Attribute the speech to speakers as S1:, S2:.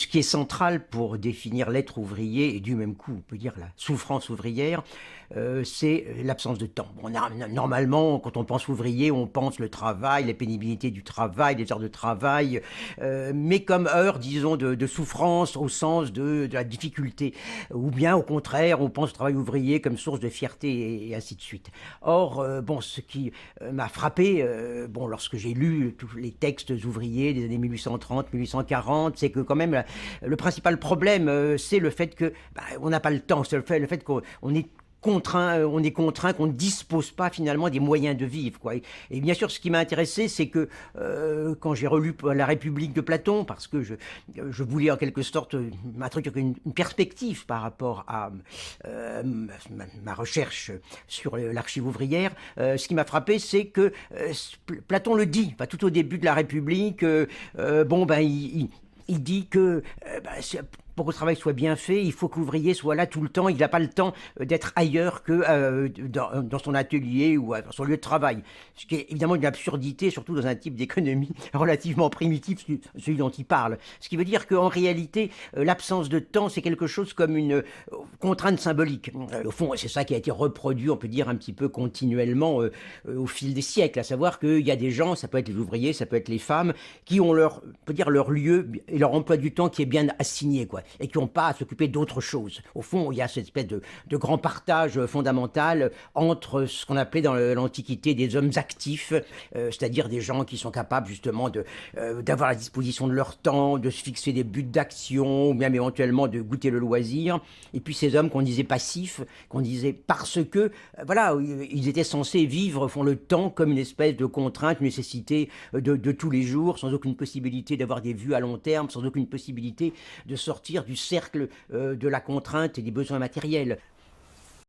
S1: ce qui est central pour définir l'être ouvrier, et du même coup, on peut dire la souffrance ouvrière, c'est l'absence de temps. Bon, normalement, quand on pense ouvrier, on pense le travail, la pénibilité du travail, les heures de travail, mais comme heure, disons, de souffrance au sens de la difficulté. Ou bien, au contraire, on pense au travail ouvrier comme source de fierté et ainsi de suite. Or, bon, ce qui m'a frappé, bon, lorsque j'ai lu tous les textes ouvriers des années 1830, 1840, c'est que quand même, le principal problème, c'est le fait que on n'a pas le temps, c'est le fait qu'on est contraint, qu'on ne dispose pas finalement des moyens de vivre, quoi. Et bien sûr, ce qui m'a intéressé, c'est que quand j'ai relu La République de Platon, parce que je voulais en quelque sorte m'introduire une perspective par rapport à ma recherche sur l'archive ouvrière, ce qui m'a frappé, c'est que Platon le dit, enfin, tout au début de La République, bon, il dit que pour que le travail soit bien fait, il faut que l'ouvrier soit là tout le temps. Il n'a pas le temps d'être ailleurs que dans son atelier ou dans son lieu de travail. Ce qui est évidemment une absurdité, surtout dans un type d'économie relativement primitif, celui dont il parle. Ce qui veut dire qu'en réalité, l'absence de temps, c'est quelque chose comme une contrainte symbolique. Au fond, c'est ça qui a été reproduit, on peut dire, un petit peu continuellement au fil des siècles, à savoir qu'il y a des gens, ça peut être les ouvriers, ça peut être les femmes, qui ont on peut dire, leur lieu et leur emploi du temps qui est bien assigné, quoi, et qui n'ont pas à s'occuper d'autre chose. Au fond, il y a cette espèce de grand partage fondamental entre ce qu'on appelait dans l'Antiquité des hommes actifs, c'est-à-dire des gens qui sont capables justement d'avoir la disposition de leur temps, de se fixer des buts d'action, ou même éventuellement de goûter le loisir, et puis ces hommes qu'on disait passifs, qu'on disait parce que, voilà, ils étaient censés vivre, font le temps comme une espèce de contrainte, une nécessité de tous les jours, sans aucune possibilité d'avoir des vues à long terme, sans aucune possibilité de sortir du cercle de la contrainte et des besoins matériels.